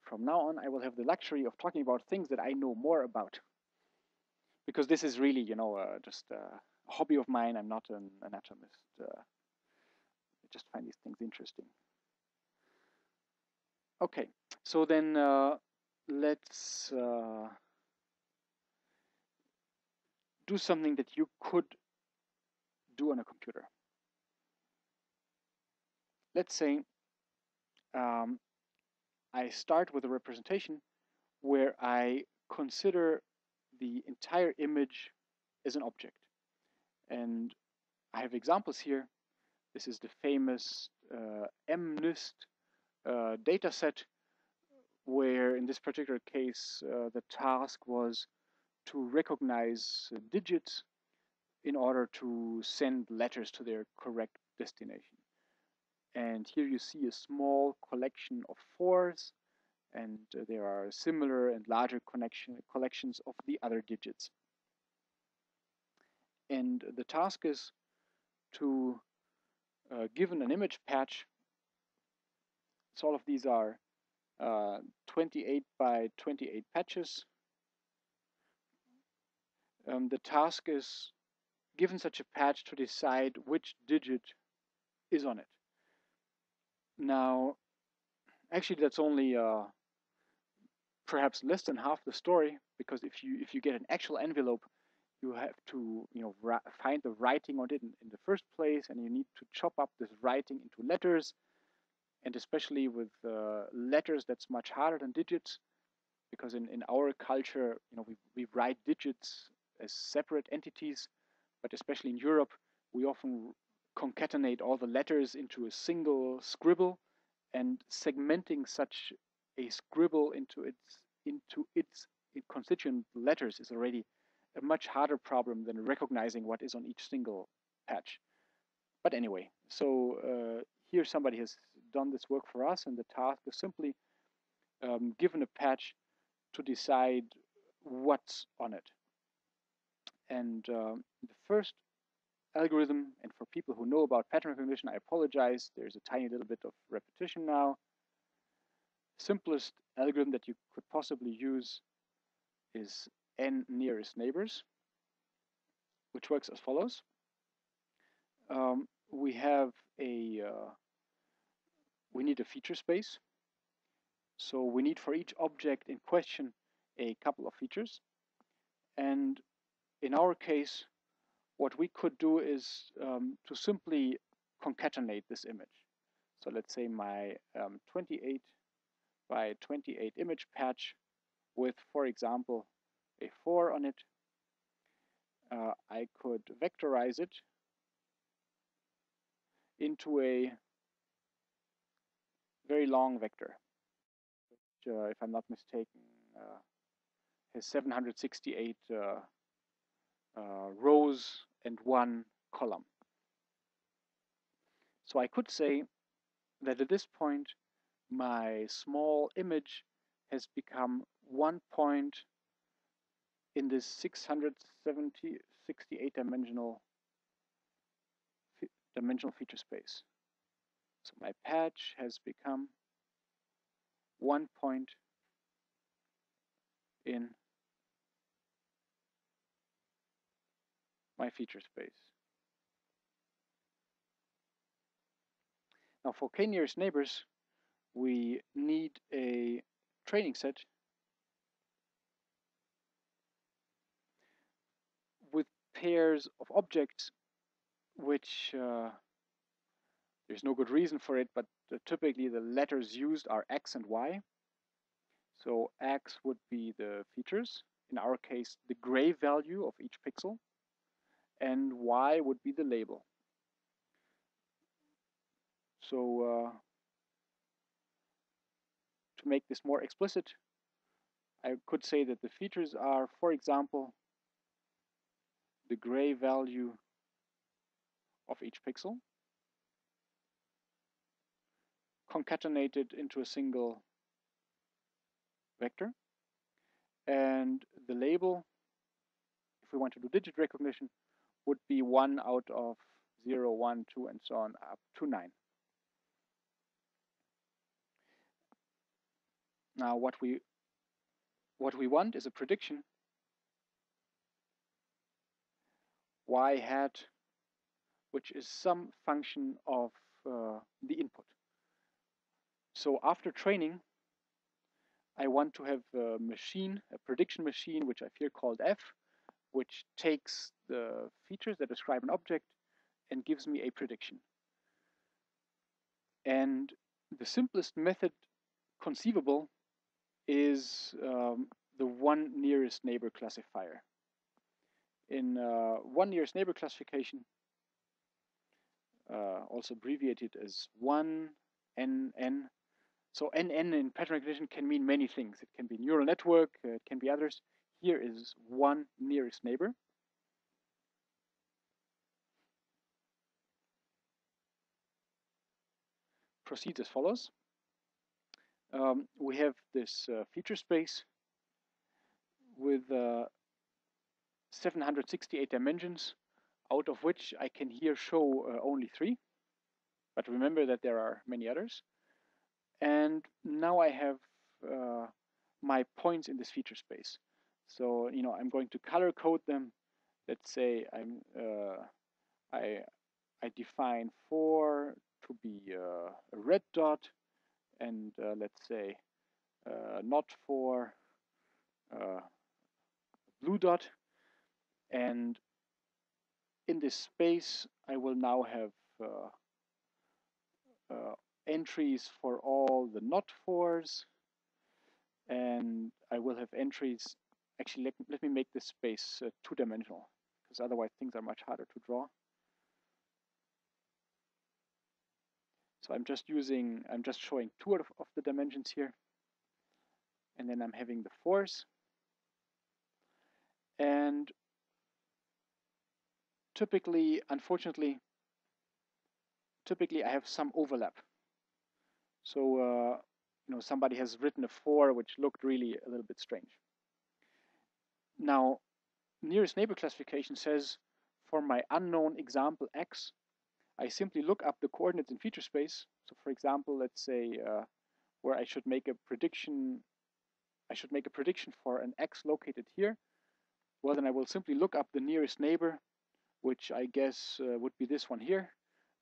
from now on, I will have the luxury of talking about things that I know more about. Because this is really, you know, just a hobby of mine. I'm not an anatomist. I just find these things interesting. Okay, so then let's do something that you could do on a computer. Let's say I start with a representation where I consider the entire image as an object. And I have examples here. This is the famous MNIST dataset, where in this particular case, the task was to recognize digits in order to send letters to their correct destination. And here you see a small collection of 4s, and there are similar and larger collections of the other digits. And the task is to, given an image patch, so all of these are 28 by 28 patches. The task is, given such a patch, to decide which digit is on it. Now, actually, that's only perhaps less than half the story, because if you get an actual envelope, you have to, you know, find the writing on it in the first place, and you need to chop up this writing into letters. And especially with letters, that's much harder than digits, because in our culture, you know, we write digits as separate entities, but especially in Europe, we often concatenate all the letters into a single scribble, and segmenting such a scribble into its constituent letters is already a much harder problem than recognizing what is on each single patch. But anyway, so here somebody has done this work for us, and the task is simply given a patch to decide what's on it. And the first algorithm, and for people who know about pattern recognition, I apologize, there's a tiny little bit of repetition now. Simplest algorithm that you could possibly use is n nearest neighbors, which works as follows. We have we need a feature space. So we need for each object in question a couple of features. And in our case, what we could do is to simply concatenate this image. So let's say my 28 by 28 image patch with, for example, a 4 on it. I could vectorize it into a very long vector, which, if I'm not mistaken, has 768 rows and 1 column. So I could say that at this point, my small image has become 1 point in this 668 dimensional feature space. So my patch has become 1 point in my feature space. Now for k-nearest neighbors, we need a training set with pairs of objects, which there's no good reason for it, but typically the letters used are X and Y. So X would be the features, in our case the gray value of each pixel, and Y would be the label. So to make this more explicit, I could say that the features are, for example, the gray value of each pixel, concatenated into a single vector. And the label, if we want to do digit recognition, would be 1 out of 0, 1, 2, and so on up to 9. Now what we want is a prediction y hat, which is some function of the input. So after training, I want to have a machine, a prediction machine, which I've here called F, which takes the features that describe an object and gives me a prediction. And the simplest method conceivable is the one nearest neighbor classifier. In one nearest neighbor classification, also abbreviated as 1NN. So NN in pattern recognition can mean many things. It can be neural network, it can be others. Here is one nearest neighbor. Proceeds as follows. We have this feature space with 768 dimensions, out of which I can here show only 3. But remember that there are many others. And now I have my points in this feature space. So I'm going to color code them. Let's say I define 4 to be a red dot, and let's say not 4 blue dot. And in this space, I will now have entries for all the not 4s, and I will have entries. Actually, let me make this space 2-dimensional, because otherwise things are much harder to draw. So I'm just showing 2 of the dimensions here, and then I'm having the 4s. And typically, unfortunately, I have some overlap. So somebody has written a 4 which looked really a little bit strange. Now, nearest neighbor classification says, for my unknown example x, I simply look up the coordinates in feature space. So for example, let's say where I should make a prediction for an x located here. Well, then I will simply look up the nearest neighbor, which I guess would be this one here.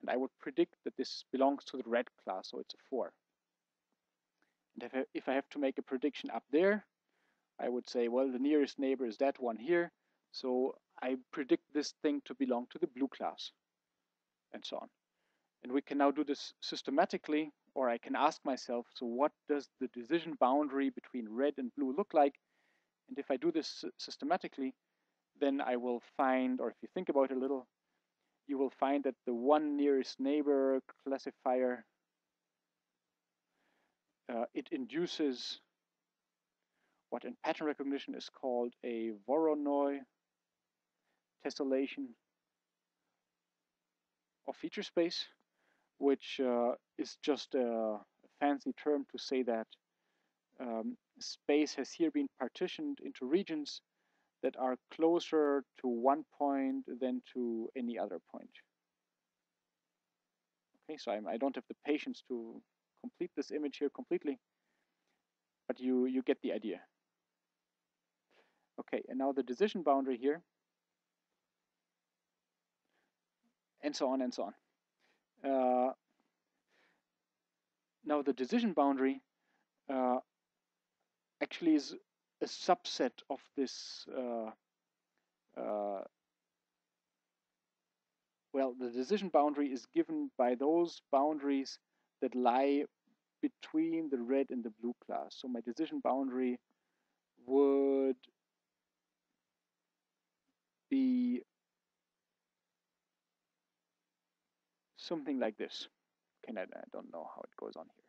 And I would predict that this belongs to the red class, so it's a 4. And if I have to make a prediction up there, I would say, well, the nearest neighbor is that one here, so I predict this thing to belong to the blue class, and so on. And we can now do this systematically, or I can ask myself, so what does the decision boundary between red and blue look like? And if I do this systematically, then I will find, or if you think about it a little, you will find that the one nearest neighbor classifier, it induces what in pattern recognition is called a Voronoi tessellation of feature space, which is just a fancy term to say that space has here been partitioned into regions that are closer to one point than to any other point. Okay, so I don't have the patience to complete this image here completely, but you get the idea. Okay, and now the decision boundary here, and so on and so on. Now the decision boundary actually is a subset of this. Well, the decision boundary is given by those boundaries that lie between the red and the blue class. So my decision boundary would be something like this. Okay, I don't know how it goes on here.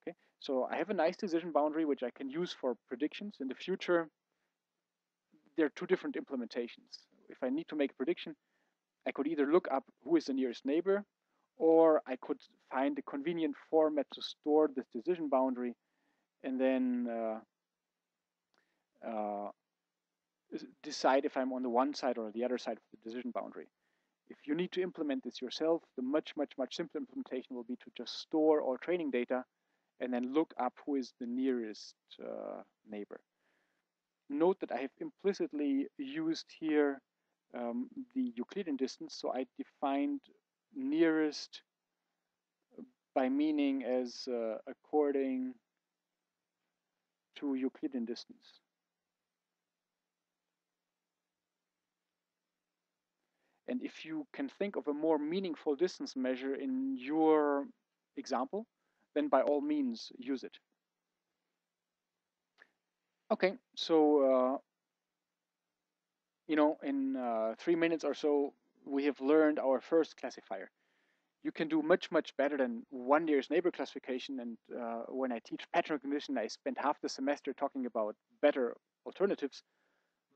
Okay, so I have a nice decision boundary which I can use for predictions. In the future, there are 2 different implementations. If I need to make a prediction, I could either look up who is the nearest neighbor, or I could find a convenient format to store this decision boundary, and then decide if I'm on the one side or the other side of the decision boundary. If you need to implement this yourself, the much simpler implementation will be to just store all training data and then look up who is the nearest neighbor. Note that I have implicitly used here the Euclidean distance, so I defined nearest by meaning as according to Euclidean distance. And if you can think of a more meaningful distance measure in your example, then by all means use it. Okay, so you know, in 3 minutes or so, we have learned our first classifier. You can do much better than one nearest neighbor classification. And when I teach pattern recognition, I spend half the semester talking about better alternatives.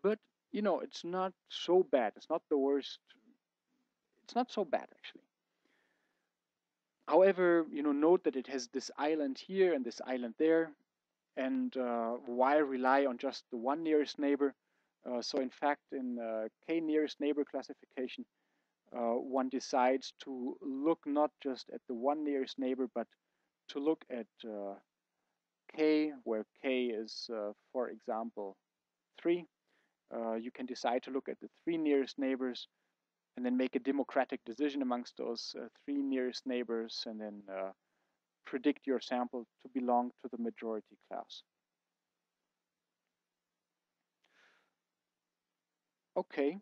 But you know, it's not so bad. It's not the worst. It's not so bad actually. However, you know, note that it has this island here and this island there, and why rely on just the one nearest neighbor? So in fact, in k nearest neighbor classification, one decides to look not just at the one nearest neighbor, but to look at k, where k is, for example, 3. You can decide to look at the 3 nearest neighbors, and then make a democratic decision amongst those 3 nearest neighbors, and then predict your sample to belong to the majority class. Okay.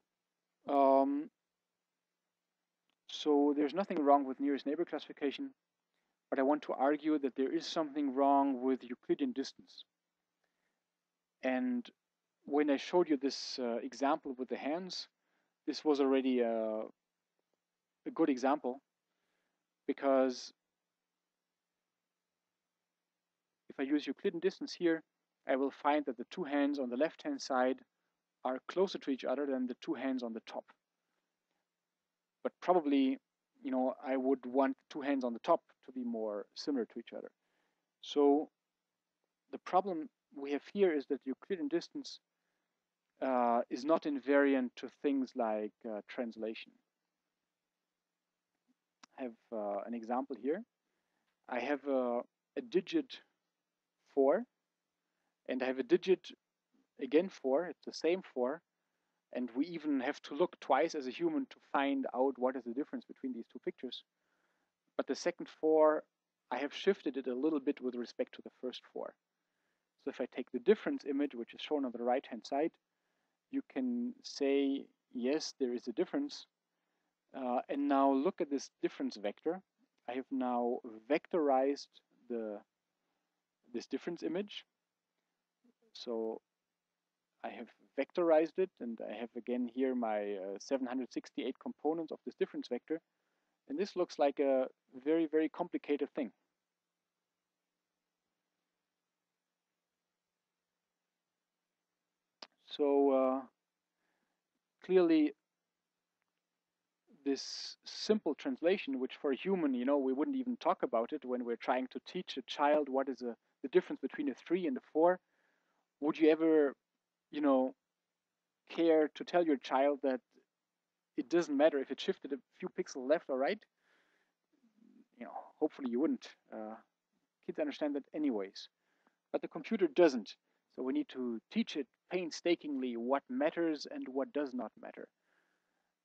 So there's nothing wrong with nearest neighbor classification, but I want to argue that there is something wrong with Euclidean distance. And when I showed you this example with the hands, this was already a good example, because if I use Euclidean distance here, I will find that the 2 hands on the left-hand side are closer to each other than the 2 hands on the top. But probably, you know, I would want 2 hands on the top to be more similar to each other. So the problem we have here is that Euclidean distance is not invariant to things like translation. I have an example here. I have a digit 4, and I have a digit, again, 4. It's the same 4. And we even have to look twice as a human to find out what is the difference between these 2 pictures. But the second 4, I have shifted it a little bit with respect to the first 4. So if I take the difference image, which is shown on the right-hand side, you can say, yes, there is a difference. And now look at this difference vector. I have now vectorized this difference image. So I have vectorized it, and I have again here my 768 components of this difference vector. And this looks like a very, very complicated thing. So clearly, this simple translation, which for a human, you know, we wouldn't even talk about it when we're trying to teach a child what is the difference between a 3 and a 4. Would you ever, you know, care to tell your child that it doesn't matter if it shifted a few pixels left or right? You know, hopefully you wouldn't. Kids understand that anyways. But the computer doesn't. So we need to teach it painstakingly what matters and what does not matter.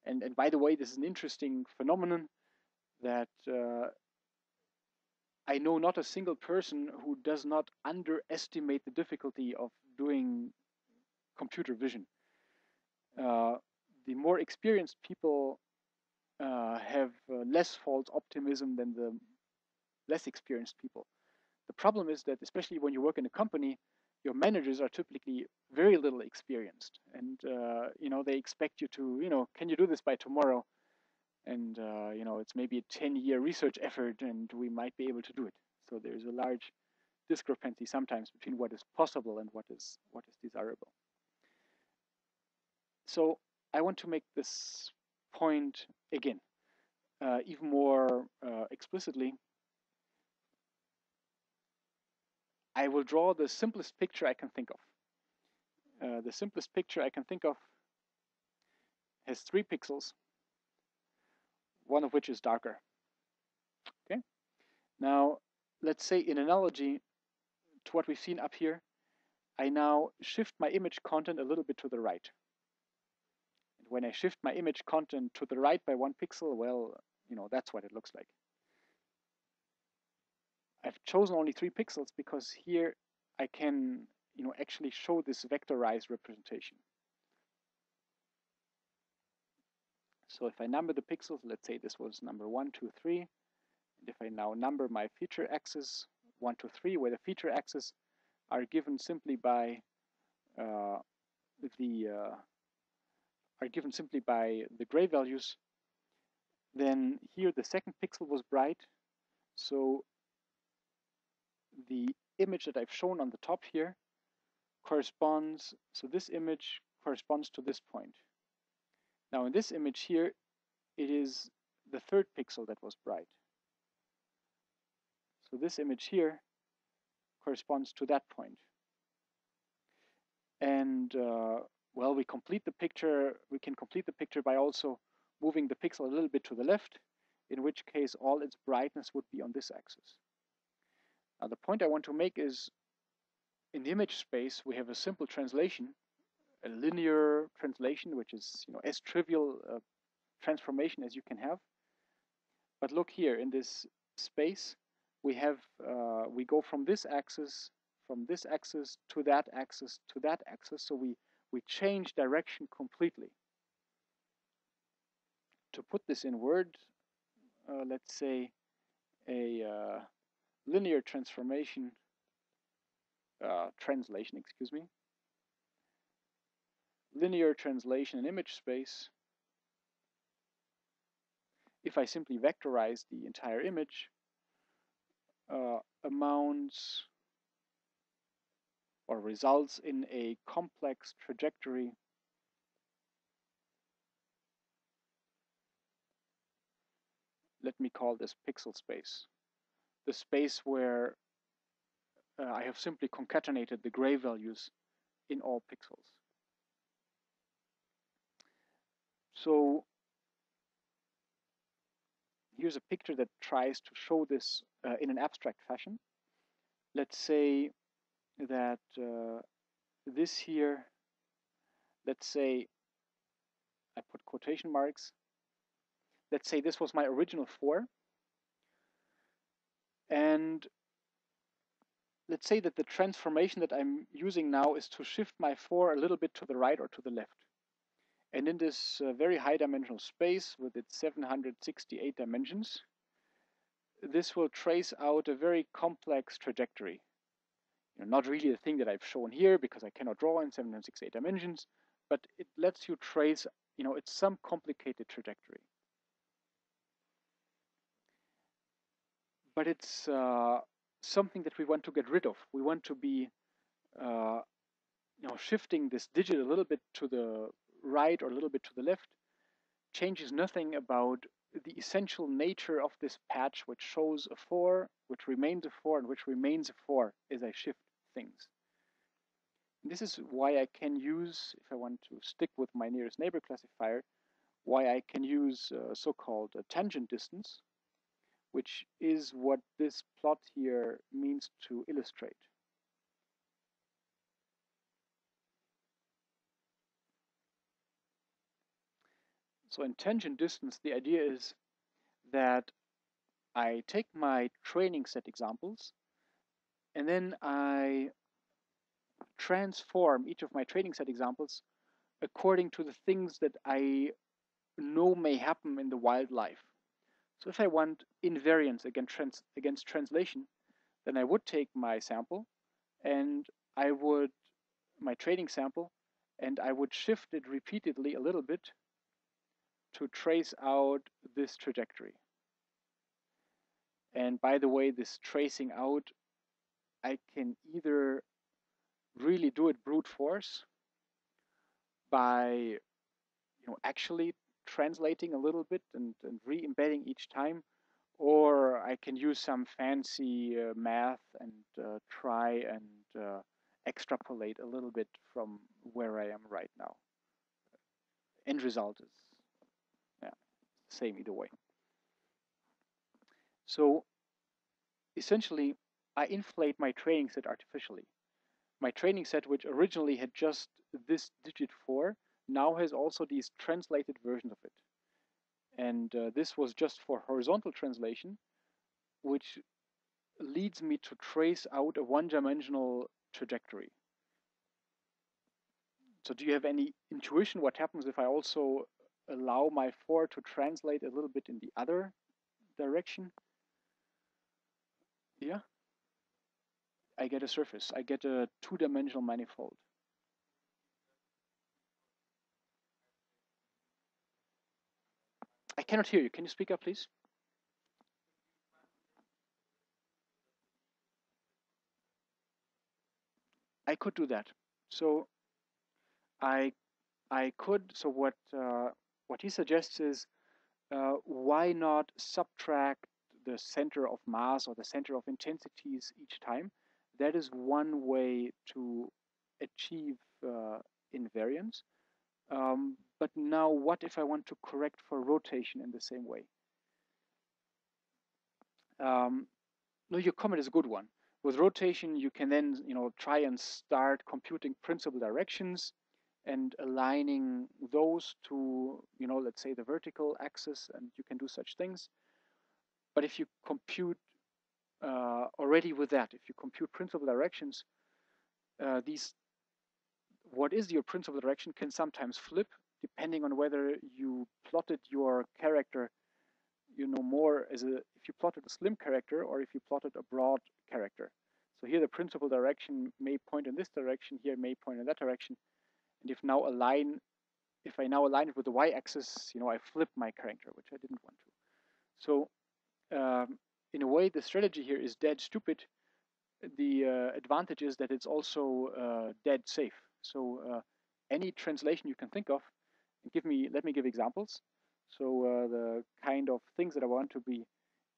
And by the way, this is an interesting phenomenon that I know not a single person who does not underestimate the difficulty of doing computer vision. The more experienced people have less false optimism than the less experienced people. The problem is that, especially when you work in a company, your managers are typically very little experienced, and you know, they expect you to, you know, can you do this by tomorrow? And you know, it's maybe a 10-year research effort, and we might be able to do it. So there's a large discrepancy sometimes between what is possible and what is desirable. So I want to make this point again, even more explicitly. I will draw the simplest picture I can think of. The simplest picture I can think of has 3 pixels, one of which is darker. Okay. Now, let's say in analogy to what we've seen up here, I now shift my image content a little bit to the right. And when I shift my image content to the right by 1 pixel, well, that's what it looks like. I've chosen only 3 pixels because here I can, actually show this vectorized representation. So if I number the pixels, let's say this was number 1, 2, 3, and if I now number my feature axis 1, 2, 3, where the feature axis are given simply by the gray values, then here the second pixel was bright. So the image that I've shown on the top here corresponds, so this image corresponds to this point. Now in this image here, it is the third pixel that was bright. So this image here corresponds to that point. And well, we can complete the picture by also moving the pixel a little bit to the left, in which case all its brightness would be on this axis. Now the point I want to make is, in the image space, we have a simple translation, a linear translation, which is as trivial a transformation as you can have. But look here, in this space, we go from this axis to that axis to that axis. So we change direction completely. To put this in words, let's say a linear translation, linear translation in image space, if I simply vectorize the entire image, amounts or results in a complex trajectory let me call this pixel space, the space where I have simply concatenated the gray values in all pixels. So here's a picture that tries to show this in an abstract fashion. Let's say that this here, let's say I put quotation marks. Let's say this was my original 4. And let's say that the transformation that I'm using now is to shift my 4 a little bit to the right or to the left. And in this very high dimensional space with its 768 dimensions, this will trace out a very complex trajectory. Not really the thing that I've shown here because I cannot draw in 768 dimensions, but it lets you trace, it's some complicated trajectory. But it's something that we want to get rid of. We want to be, shifting this digit a little bit to the right or a little bit to the left changes nothing about the essential nature of this patch, which shows a 4, which remains a 4, and which remains a 4 as I shift things. And this is why I can use, if I want to stick with my nearest neighbor classifier, why I can use so-called tangent distance, which is what this plot here means to illustrate. So in tangent distance, the idea is that I take my training set examples and then I transform each of my training set examples according to the things that I know may happen in the wildlife. So if I want invariance against translation, then I would take my sample and my training sample, and I would shift it repeatedly a little bit to trace out this trajectory. And by the way, this tracing out, I can either really do it brute force by actually translating a little bit and re-embedding each time, or I can use some fancy math and try and extrapolate a little bit from where I am right now. End result is same either way. So essentially, I inflate my training set artificially. My training set, which originally had just this digit 4, now has also these translated versions of it. And this was just for horizontal translation, which leads me to trace out a one-dimensional trajectory. So do you have any intuition what happens if I also allow my 4 to translate a little bit in the other direction? Yeah, I get a surface. I get a two-dimensional manifold. I cannot hear you. Can you speak up, please? I could do that. So I could. So what he suggests is why not subtract the center of mass or the center of intensities each time? That is one way to achieve invariance. But now, what if I want to correct for rotation in the same way? No, your comment is a good one. With rotation, you can then try and start computing principal directions and aligning those to let's say the vertical axis, and you can do such things. But if you compute already with that, if you compute principal directions, what is your principal direction can sometimes flip depending on whether you plotted your character more as if you plotted a slim character or if you plotted a broad character. So here the principal direction may point in this direction, here may point in that direction. And if I now align it with the y-axis, I flip my character, which I didn't want to. So in a way, the strategy here is dead stupid. The advantage is that it's also dead safe. So any translation you can think of, let me give examples. So the kind of things that I want to be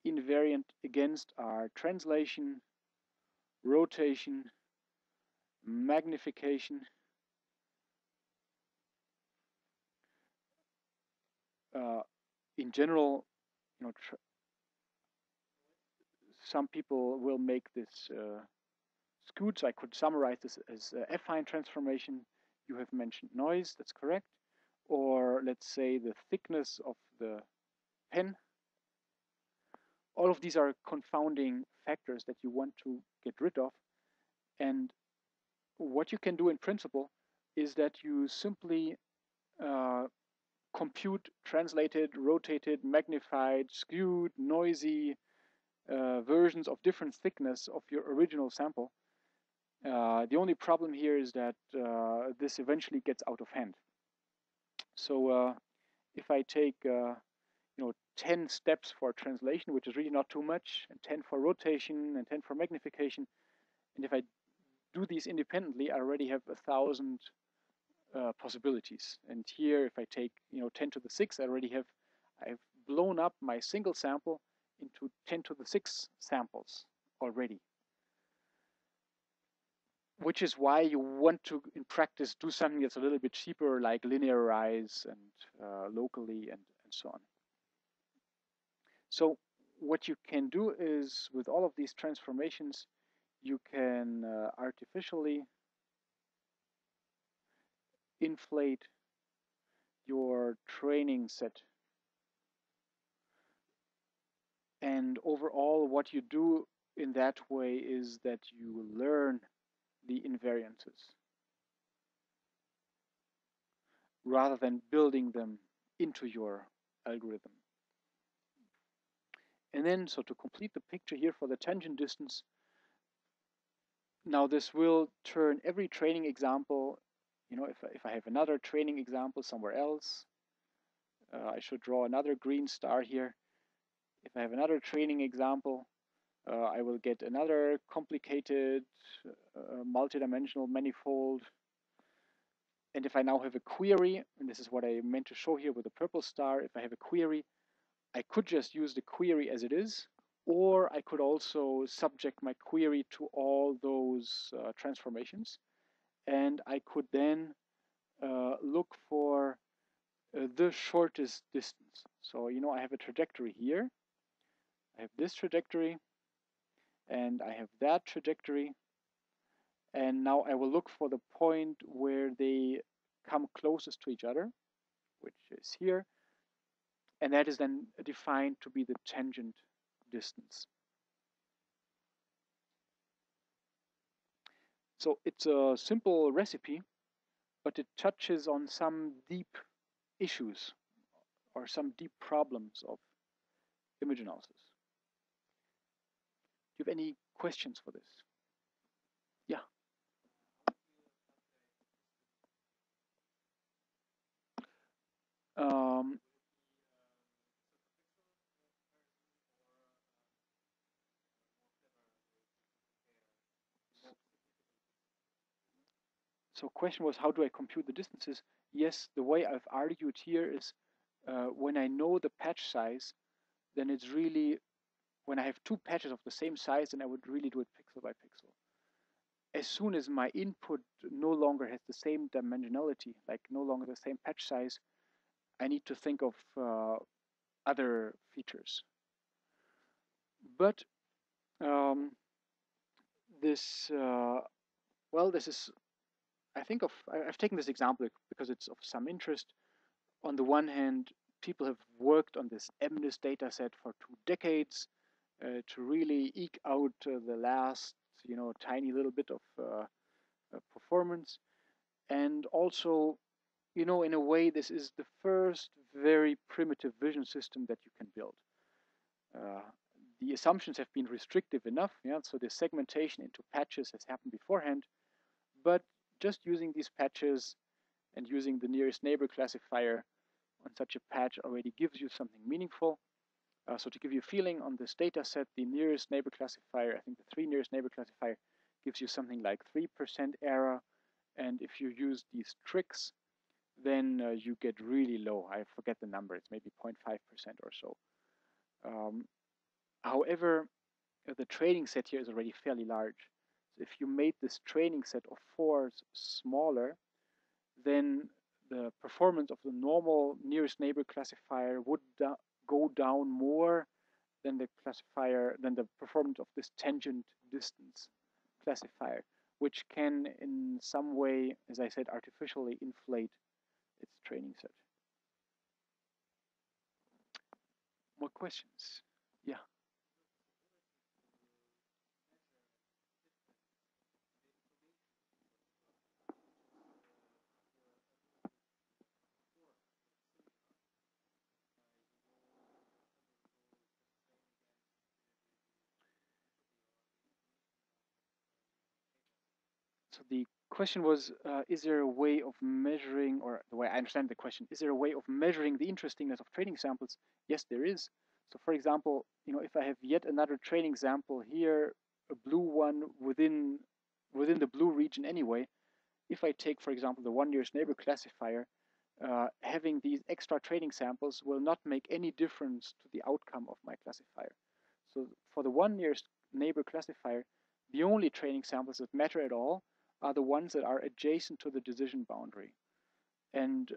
invariant against are translation, rotation, magnification, in general, some people will make this skewed. So I could summarize this as affine transformation. You have mentioned noise, that's correct. Or let's say the thickness of the pen. All of these are confounding factors that you want to get rid of. And what you can do in principle is that you simply compute translated, rotated, magnified, skewed, noisy versions of different thickness of your original sample. The only problem here is that this eventually gets out of hand. So if I take 10 steps for translation, which is really not too much, and 10 for rotation, and 10 for magnification, and if I do these independently, I already have 1,000 possibilities. And here, if I take 10 to the 6, I've blown up my single sample into 10 to the 6 samples already. Which is why you want to, in practice, do something that's a little bit cheaper, like linearize and locally and so on. So what you can do is, with all of these transformations, you can artificially inflate your training set. And overall, what you do in that way is that you learn the invariances rather than building them into your algorithm. And then, so to complete the picture here for the tangent distance, now this will turn every training example, if I have another training example somewhere else, I should draw another green star here. If I have another training example, I will get another complicated multidimensional manifold. And if I now have a query, and this is what I meant to show here with the purple star, if I have a query, I could just use the query as it is, or I could also subject my query to all those transformations. And I could then look for the shortest distance. So, I have a trajectory here. I have this trajectory. and I have that trajectory. And now I will look for the point where they come closest to each other, which is here. And that is then defined to be the tangent distance. So it's a simple recipe, but it touches on some deep issues or some deep problems of image analysis. Do you have any questions for this? Yeah. So question was, how do I compute the distances? Yes, the way I've argued here is when I know the patch size, then it's really, when I have two patches of the same size, then I would really do it pixel by pixel. As soon as my input no longer has the same dimensionality, like no longer the same patch size, I need to think of other features. But this, well, this is, I've taken this example because it's of some interest. On the one hand, people have worked on this MNIST dataset for 2 decades to really eke out the last, tiny little bit of performance. And also, in a way, this is the first very primitive vision system that you can build. The assumptions have been restrictive enough, so the segmentation into patches has happened beforehand, but just using these patches and using the nearest neighbor classifier on such a patch already gives you something meaningful. So to give you a feeling on this data set, the nearest neighbor classifier, I think the 3 nearest neighbor classifier gives you something like 3% error. And if you use these tricks, then you get really low. I forget the number, it's maybe 0.5% or so. However, the training set here is already fairly large. So if you made this training set of 4s smaller, then the performance of the normal nearest neighbor classifier would go down more than the performance of this tangent distance classifier, which can in some way, as I said, artificially inflate its training set. More questions? Yeah. So the question was, is there a way of measuring, or the way I understand the question, is there a way of measuring the interestingness of training samples? Yes, there is. So for example, if I have yet another training sample here, a blue one within the blue region anyway, if I take, for example, the 1 nearest neighbor classifier, having these extra training samples will not make any difference to the outcome of my classifier. So for the 1 nearest neighbor classifier, the only training samples that matter at all are the ones that are adjacent to the decision boundary. And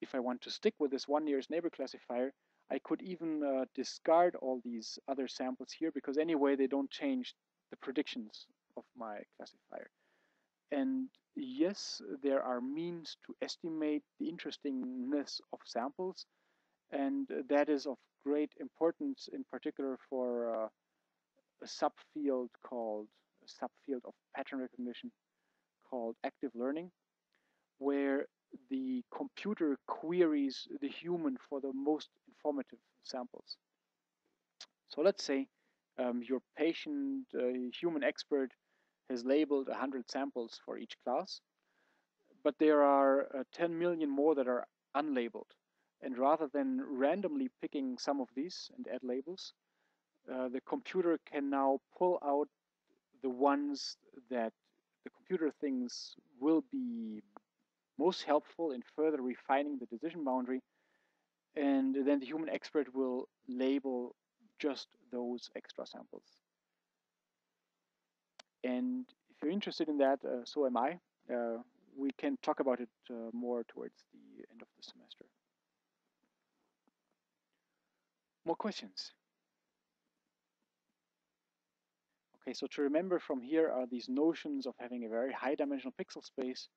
if I want to stick with this 1 nearest neighbor classifier, I could even discard all these other samples here, because anyway, they don't change the predictions of my classifier. And yes, there are means to estimate the interestingness of samples, and that is of great importance, in particular for a subfield of pattern recognition called active learning, where the computer queries the human for the most informative samples. So let's say your patient, human expert, has labeled 100 samples for each class, but there are 10 million more that are unlabeled. And rather than randomly picking some of these and add labels, the computer can now pull out the ones that the computer thinks will be most helpful in further refining the decision boundary, and then the human expert will label just those extra samples. And if you're interested in that, so am I. We can talk about it more towards the end of the semester. More questions? Okay, so to remember from here are these notions of having a very high dimensional pixel space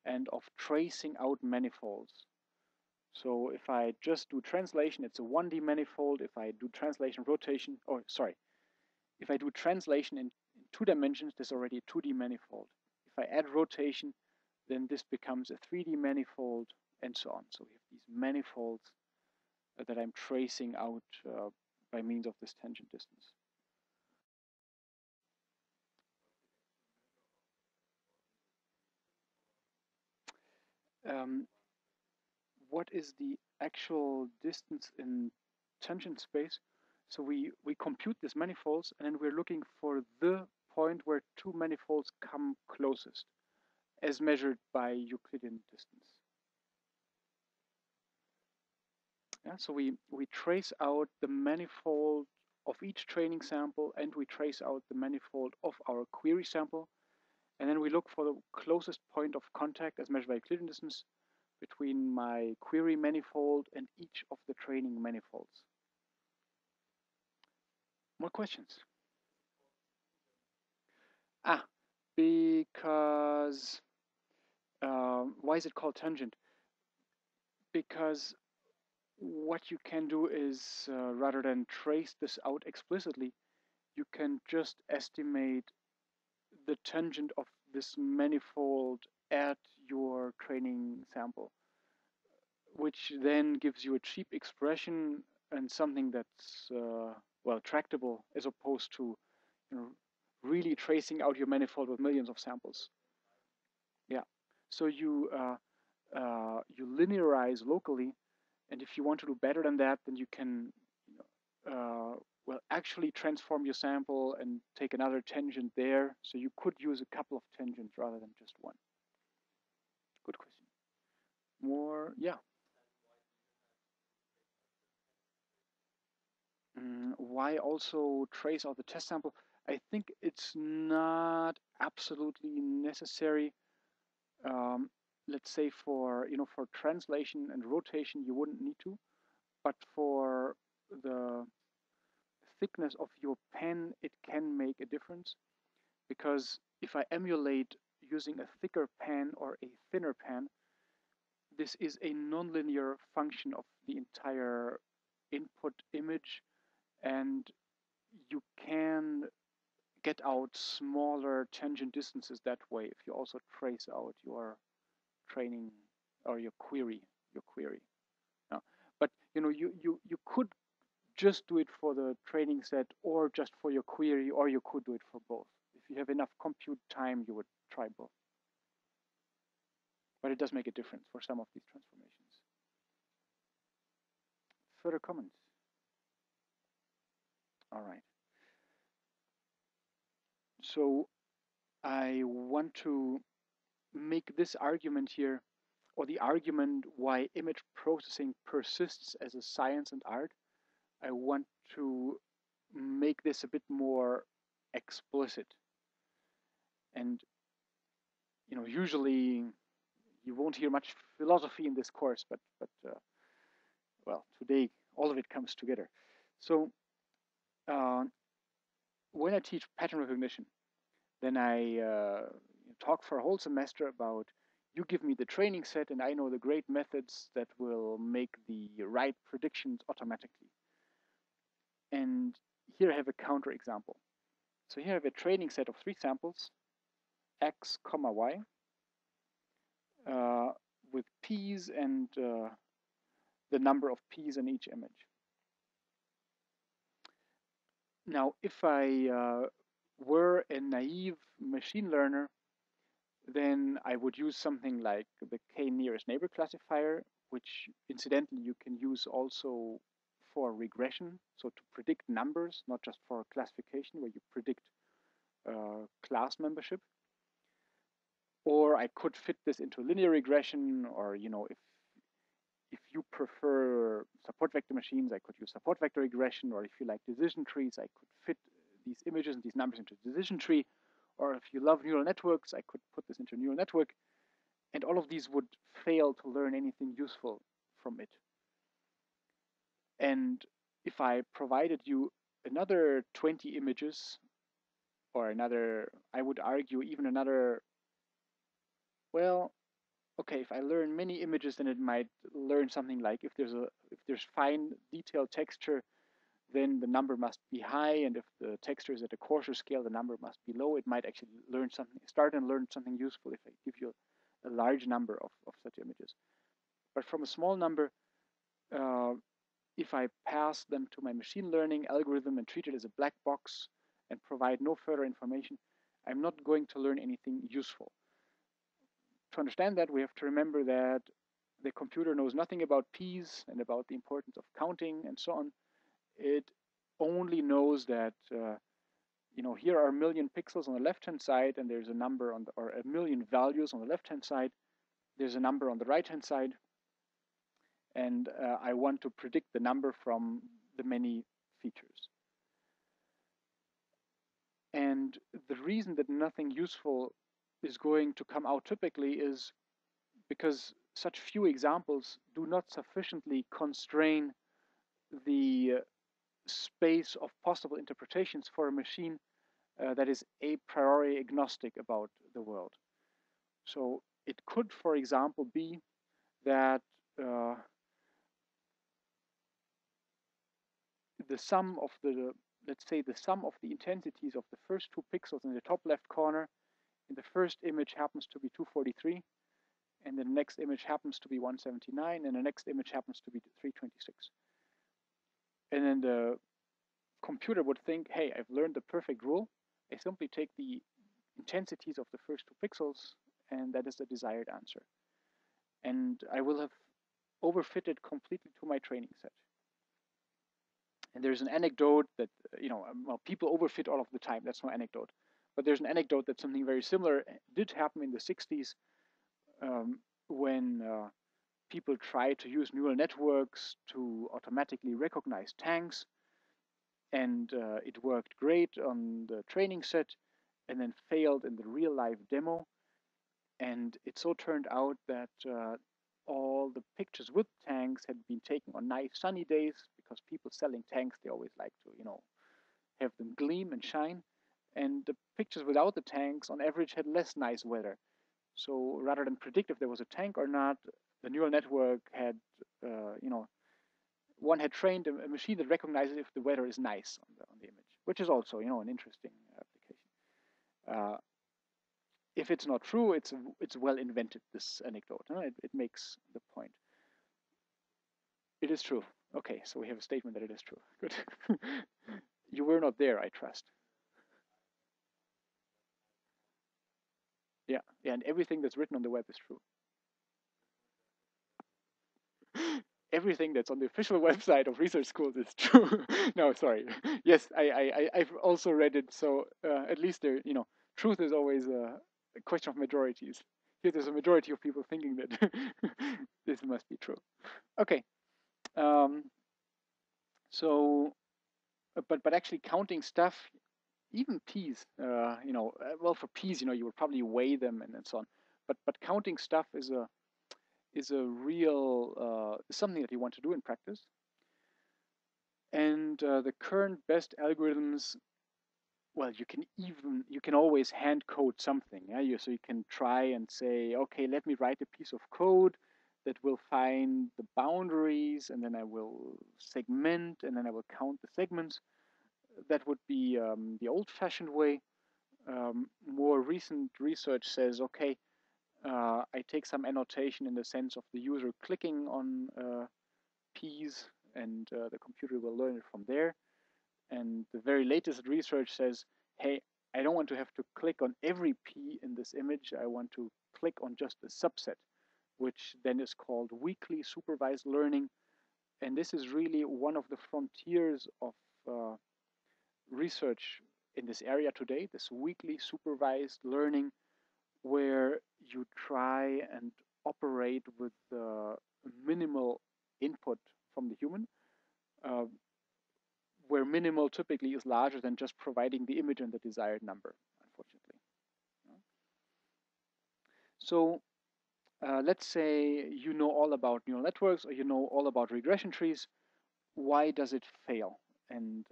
and of tracing out manifolds. So if I just do translation, it's a 1D manifold. If I do translation rotation, oh, sorry. If I do translation in 2 dimensions, there's already a 2D manifold. If I add rotation, then this becomes a 3D manifold, and so on. So we have these manifolds that I'm tracing out by means of this tangent distance. What is the actual distance in tangent space? So we compute these manifolds, and then we're looking for the point where 2 manifolds come closest, as measured by Euclidean distance. Yeah, so we trace out the manifold of each training sample, and we trace out the manifold of our query sample, and then we look for the closest point of contact as measured by Euclidean distance between my query manifold and each of the training manifolds. More questions? Because why is it called tangent? Because what you can do is, rather than trace this out explicitly, you can just estimate the tangent of this manifold at your training sample, which then gives you a cheap expression and something that's well tractable, as opposed to really tracing out your manifold with millions of samples. Yeah, so you linearize locally, and if you want to do better than that, then you can well actually transform your sample and take another tangent there. So you could use a couple of tangents rather than just one. Good question. More, yeah. Why also trace out the test sample? I think it's not absolutely necessary. Let's say for for translation and rotation, you wouldn't need to, but for the thickness of your pen, it can make a difference, because if I emulate using a thicker pen or a thinner pen, this is a nonlinear function of the entire input image, and you can get out smaller tangent distances that way if you also trace out your training or your query. No. But you could just do it for the training set or just for your query, or you could do it for both. If you have enough compute time, you would try both. But it does make a difference for some of these transformations. Further comments? All right. So I want to make this argument here, or the argument why image processing persists as a science and art. I want to make this a bit more explicit. And usually you won't hear much philosophy in this course, but well, today all of it comes together. So when I teach pattern recognition, then I talk for a whole semester about, you give me the training set and I know the great methods that will make the right predictions automatically. And here I have a counter example. So here I have a training set of 3 samples, x, y, with p's and the number of p's in each image. Now, if I were a naive machine learner, then I would use something like the k-nearest neighbor classifier, which incidentally you can use also for regression, so to predict numbers, not just for classification, where you predict class membership. Or I could fit this into linear regression, or if you prefer support vector machines, I could use support vector regression, or if you like decision trees, I could fit these images and these numbers into a decision tree. Or if you love neural networks, I could put this into a neural network. And all of these would fail to learn anything useful from it. And if I provided you another 20 images or another, I would argue even another, well, okay, if I learn many images, then it might learn something like if there's fine detailed texture, then the number must be high, and if the texture is at a coarser scale, the number must be low. It might actually start and learn something useful if I give you a large number of such images. But from a small number, if I pass them to my machine learning algorithm and treat it as a black box and provide no further information, I'm not going to learn anything useful. To understand that, we have to remember that the computer knows nothing about p's and about the importance of counting and so on. It only knows that here are a million pixels on the left-hand side, and there's a number on or a million values on the left-hand side. There's a number on the right-hand side, and I want to predict the number from the many features. And the reason that nothing useful is going to come out typically is because such few examples do not sufficiently constrain the space of possible interpretations for a machine that is a priori agnostic about the world. So it could, for example, be that the sum of the, let's say the sum of the intensities of the first two pixels in the top left corner in the first image happens to be 243, and the next image happens to be 179, and the next image happens to be 326. And then the computer would think, hey, I've learned the perfect rule. I simply take the intensities of the first two pixels, and that is the desired answer. And I will have overfitted completely to my training set. And there's an anecdote that, well, people overfit all of the time. That's no anecdote. But there's an anecdote that something very similar did happen in the 60s when people tried to use neural networks to automatically recognize tanks. And it worked great on the training set and then failed in the real life demo. And it so turned out that all the pictures with tanks had been taken on nice sunny days, because people selling tanks, they always like to, have them gleam and shine. And the pictures without the tanks on average had less nice weather. So rather than predict if there was a tank or not, the neural network had, one had trained a machine that recognizes if the weather is nice on the image, which is also, an interesting application. If it's not true, it's well invented, this anecdote. It makes the point. It is true. Okay, so we have a statement that it is true. Good. You were not there, I trust. Yeah, and everything that's written on the web is true. Everything that's on the official website of research schools is true. No, sorry. Yes, I've also read it. So at least there, truth is always a question of majorities. Here, there's a majority of people thinking that this must be true. Okay. So, but actually counting stuff, even p's, well, for p's, you would probably weigh them and so on. But counting stuff is a real something that you want to do in practice. And the current best algorithms, well, you can always hand code something. Yeah? So you can try and say, okay, let me write a piece of code that will find the boundaries, and then I will segment, and then I will count the segments. That would be the old-fashioned way. More recent research says, okay, I take some annotation in the sense of the user clicking on P's, and the computer will learn it from there. And the very latest research says, hey, I don't want to have to click on every P in this image. I want to click on just a subset, which then is called weakly supervised learning. And this is really one of the frontiers of research in this area today, this weakly supervised learning, where you try and operate with minimal input from the human, where minimal typically is larger than just providing the image and the desired number, unfortunately. So let's say you know all about neural networks, or you know all about regression trees. Why does it fail? And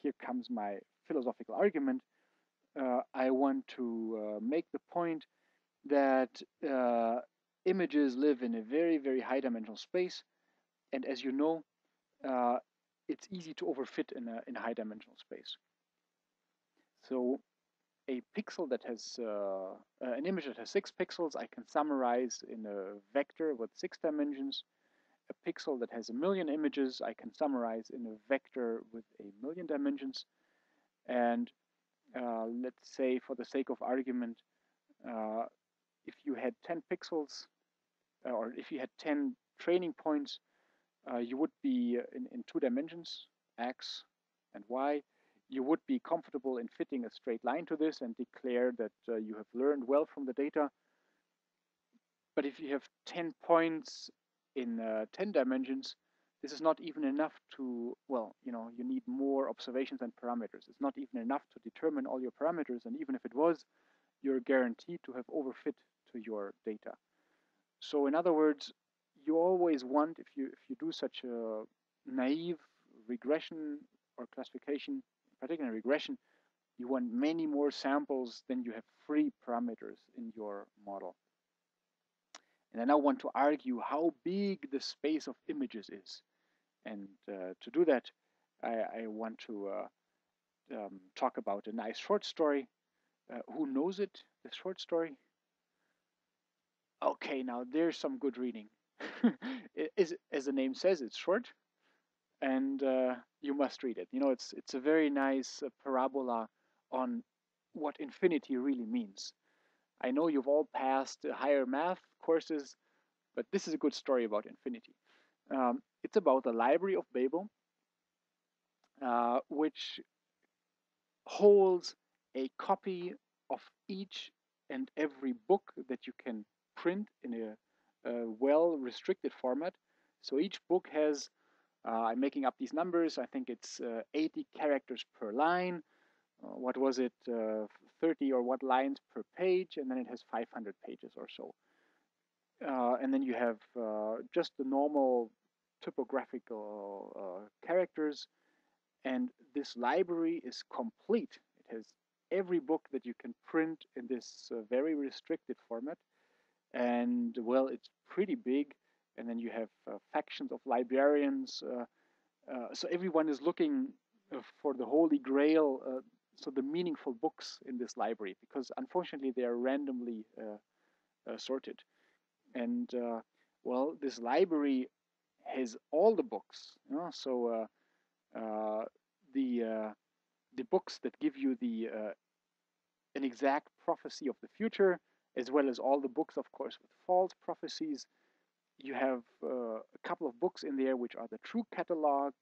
here comes my philosophical argument. I want to make the point that images live in a very, very high dimensional space. And as you know, it's easy to overfit in a high dimensional space. So a pixel that has an image that has 6 pixels, I can summarize in a vector with 6 dimensions. A pixel that has 1,000,000 images, I can summarize in a vector with 1,000,000 dimensions. And let's say, for the sake of argument, if you had 10 pixels, or if you had 10 training points, you would be in 2 dimensions, x and y. You would be comfortable in fitting a straight line to this and declare that you have learned well from the data. But if you have 10 points in 10 dimensions, this is not even enough to, well, you need more observations and parameters. It's not even enough to determine all your parameters. And even if it was, you're guaranteed to have overfit to your data. So in other words, you always want, if you do such a naive regression or classification, particularly regression, you want many more samples than you have free parameters in your model. And I now want to argue how big the space of images is. And to do that, I want to talk about a nice short story. Who knows it, this short story? Okay, now there's some good reading. As the name says, it's short, and you must read it. It's a very nice parabola on what infinity really means. I know you've all passed higher math courses, but this is a good story about infinity. It's about the library of Babel, which holds a copy of each and every book that you can print in a well-restricted format. So each book has, I'm making up these numbers, I think it's 80 characters per line. What was it, 30 or what lines per page, and then it has 500 pages or so. And then you have just the normal typographical characters, and this library is complete. It has every book that you can print in this very restricted format, and well, it's pretty big. And then you have factions of librarians, so everyone is looking for the holy grail, so the meaningful books in this library, because unfortunately they are randomly sorted. And well, this library has all the books. So the books that give you an exact prophecy of the future, as well as all the books, of course, with false prophecies. You have a couple of books in there which are the true catalog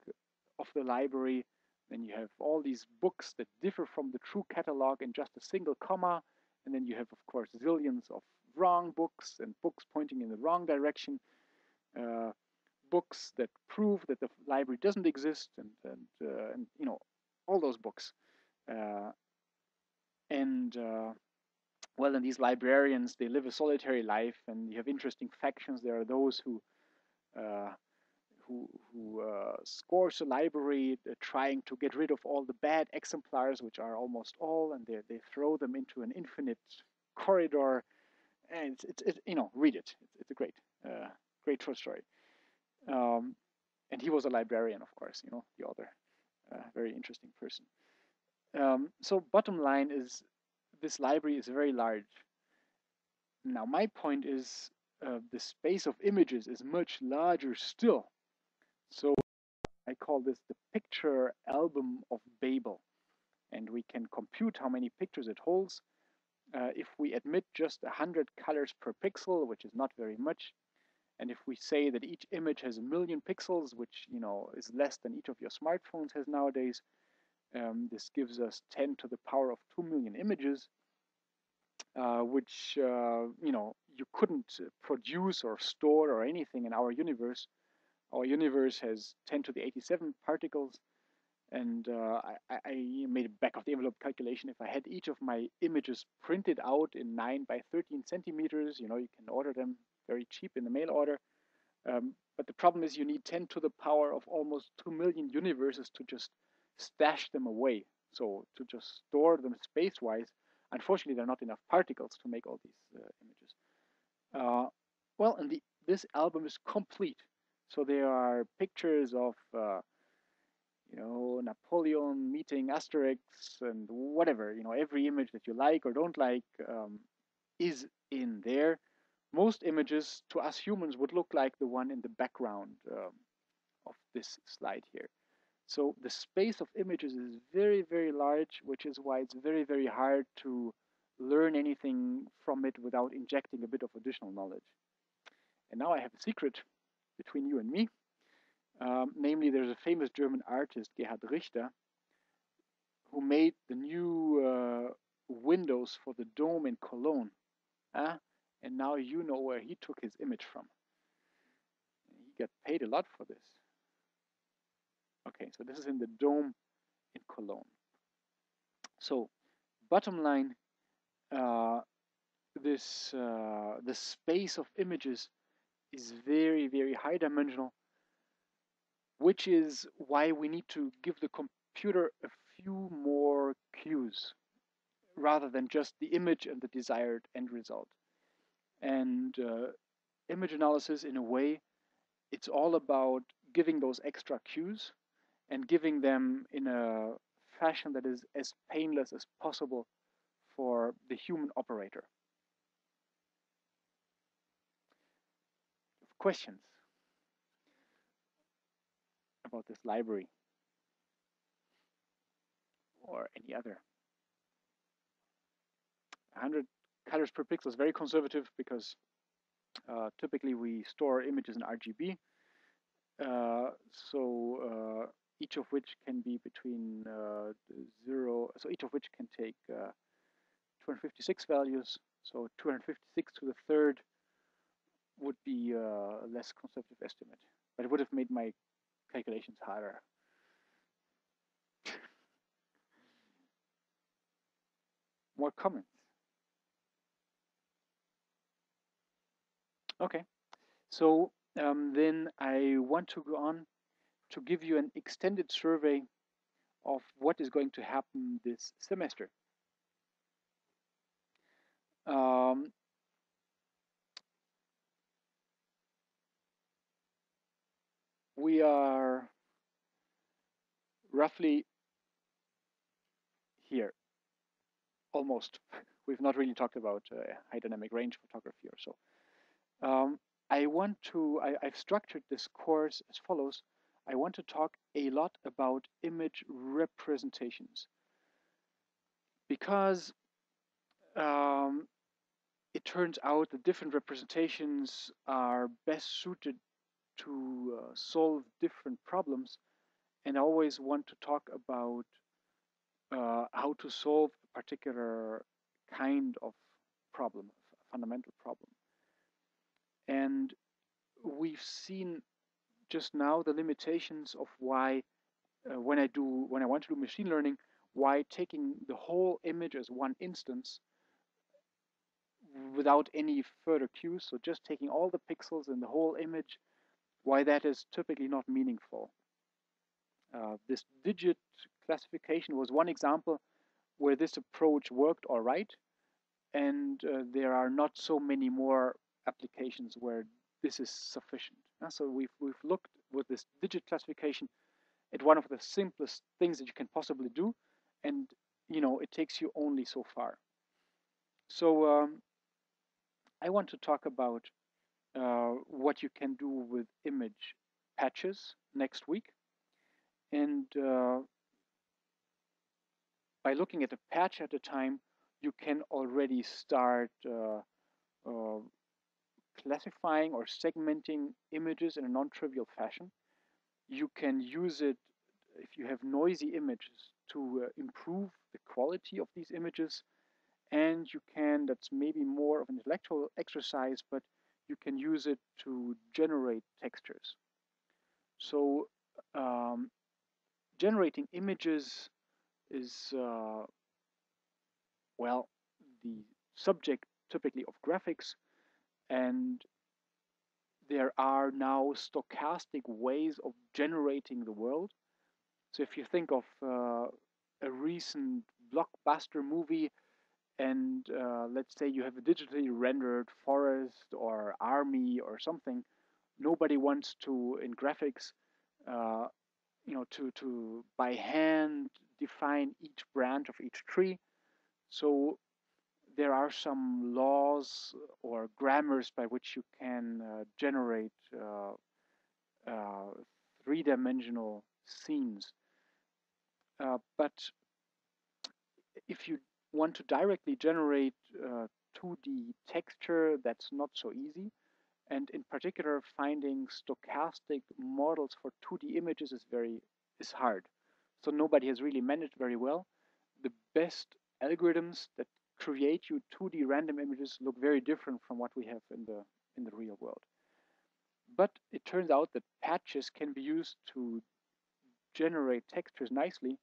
of the library. Then you have all these books that differ from the true catalog in just a single comma. And then you have, of course, zillions of wrong books and books pointing in the wrong direction. Books that prove that the library doesn't exist, and all those books. Well, and these librarians, they live a solitary life, and you have interesting factions. There are those who scourge the library, trying to get rid of all the bad exemplars, which are almost all, and they throw them into an infinite corridor. And it's read it. It's a great short story. And he was a librarian, of course, the author, very interesting person. So bottom line is, this library is very large. Now, my point is, the space of images is much larger still. So I call this the picture album of Babel. And we can compute how many pictures it holds. If we admit just 100 colors per pixel, which is not very much, and if we say that each image has 1,000,000 pixels, which is less than each of your smartphones has nowadays, this gives us 10 to the power of 2,000,000 images, which you couldn't produce or store or anything in our universe. Our universe has 10 to the 87 particles, and I made a back of the envelope calculation. If I had each of my images printed out in 9 by 13 centimeters, you can order them very cheap in the mail order. But the problem is, you need 10 to the power of almost 2,000,000 universes to just stash them away. So to just store them space-wise, unfortunately, there are not enough particles to make all these images. Well, and this album is complete. So there are pictures of, Napoleon meeting Asterix and whatever, every image that you like or don't like is in there. Most images to us humans would look like the one in the background of this slide here. So the space of images is very, very large, which is why it's very, very hard to learn anything from it without injecting a bit of additional knowledge. And now I have a secret between you and me. Namely, there's a famous German artist, Gerhard Richter, who made the new windows for the dome in Cologne. And now you know where he took his image from. He got paid a lot for this. Okay, so this is in the dome in Cologne. So, bottom line, the space of images is very, very high dimensional, which is why we need to give the computer a few more cues rather than just the image and the desired end result. And image analysis, in a way, it's all about giving those extra cues and giving them in a fashion that is as painless as possible for the human operator. Questions about this library or any other? 100 colors per pixel is very conservative because typically we store images in RGB. So each of which can be between 0, so each of which can take 256 values. So 256 to the third would be a less conservative estimate, but it would have made my calculations harder. More comments? Okay, so then I want to go on to give you an extended survey of what is going to happen this semester. We are roughly here, almost. We've not really talked about high dynamic range photography or so. I've structured this course as follows. I want to talk a lot about image representations because it turns out that different representations are best suited to solve different problems, and I always want to talk about how to solve a particular kind of problem, a fundamental problem. And we've seen just now the limitations of why, when I want to do machine learning, why taking the whole image as one instance without any further cues, so just taking all the pixels in the whole image, why that is typically not meaningful. This digit classification was one example where this approach worked all right, and there are not so many more applications where this is sufficient. So we've looked with this digit classification at one of the simplest things that you can possibly do, and it takes you only so far. So I want to talk about what you can do with image patches next week. And by looking at a patch at a time, you can already start classifying or segmenting images in a non-trivial fashion. You can use it if you have noisy images to improve the quality of these images. And you can, that's maybe more of an intellectual exercise, but you can use it to generate textures. So generating images is, well, the subject typically of graphics, and there are now stochastic ways of generating the world. So if you think of a recent blockbuster movie, and let's say you have a digitally rendered forest or army or something. Nobody wants to, in graphics, uh, to by hand define each branch of each tree. So there are some laws or grammars by which you can generate uh, three-dimensional scenes. But if you want to directly generate 2D texture, that's not so easy. And in particular, finding stochastic models for 2D images is hard. So nobody has really managed very well. The best algorithms that create you 2D random images look very different from what we have in the real world. But it turns out that patches can be used to generate textures nicely,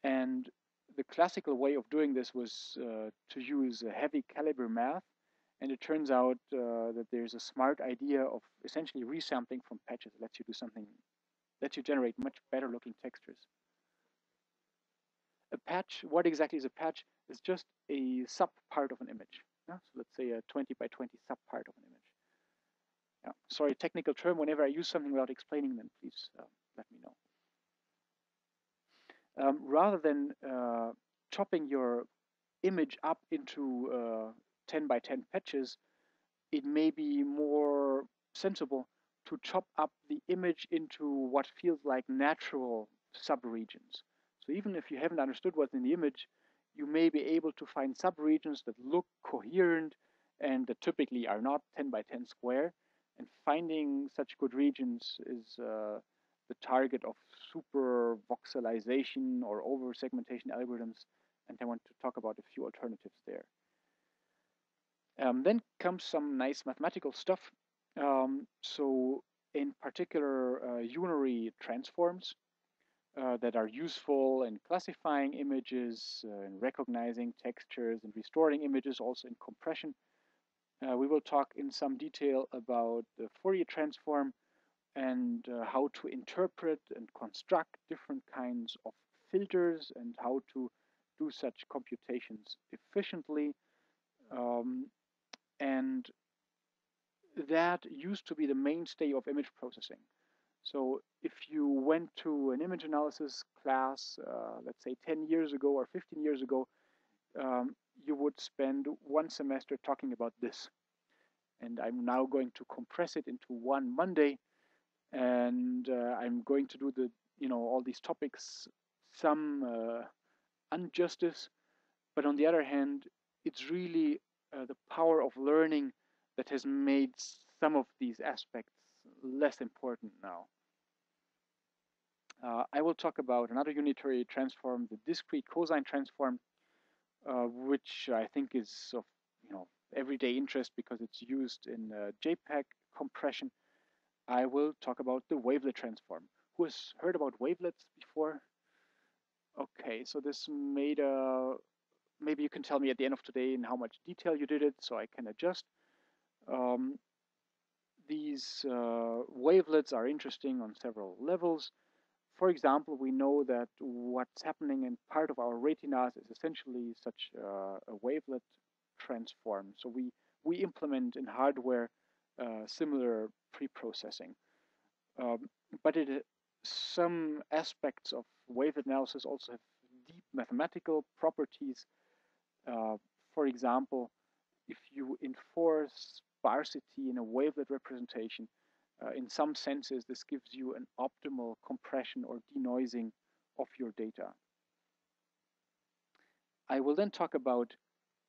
and the classical way of doing this was to use heavy caliber math, and it turns out that there's a smart idea of essentially resampling from patches. It lets you do something, lets you generate much better looking textures. A patch, what exactly is a patch? It's just a sub part of an image. Yeah? So let's say a 20 by 20 sub part of an image. Yeah. Sorry, technical term. Whenever I use something without explaining, then please let me know. Rather than chopping your image up into 10 by 10 patches, it may be more sensible to chop up the image into what feels like natural subregions. So even if you haven't understood what's in the image, you may be able to find subregions that look coherent and that typically are not 10 by 10 square. And finding such good regions is the target of super voxelization or over segmentation algorithms, and I want to talk about a few alternatives there. Then comes some nice mathematical stuff. So in particular, unary transforms that are useful in classifying images, in recognizing textures, and restoring images, also in compression. We will talk in some detail about the Fourier transform and how to interpret and construct different kinds of filters and how to do such computations efficiently. And that used to be the mainstay of image processing. So if you went to an image analysis class, let's say 10 years ago or 15 years ago, you would spend one semester talking about this. And I'm now going to compress it into one Monday, and I'm going to do all these topics some injustice, but on the other hand, it's really the power of learning that has made some of these aspects less important now. I will talk about another unitary transform, the discrete cosine transform, which I think is of everyday interest because it's used in JPEG compression. I will talk about the wavelet transform. Who has heard about wavelets before? Okay, so this made a, maybe you can tell me at the end of today in how much detail you did it so I can adjust. These wavelets are interesting on several levels. For example, we know that what's happening in part of our retinas is essentially such a wavelet transform. So we implement in hardware similar pre-processing. But some aspects of wavelet analysis also have deep mathematical properties. For example, if you enforce sparsity in a wavelet representation, in some senses, this gives you an optimal compression or denoising of your data. I will then talk about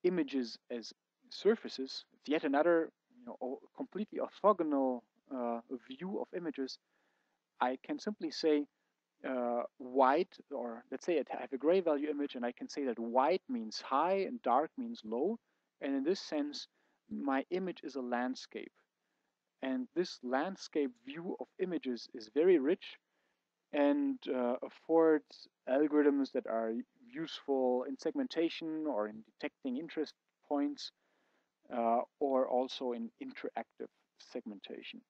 images as surfaces. It's yet another completely orthogonal view of images. I can simply say white, or let's say I have a gray value image, and I can say that white means high and dark means low. And in this sense, my image is a landscape. And this landscape view of images is very rich and affords algorithms that are useful in segmentation or in detecting interest points or also in interactive segmentation.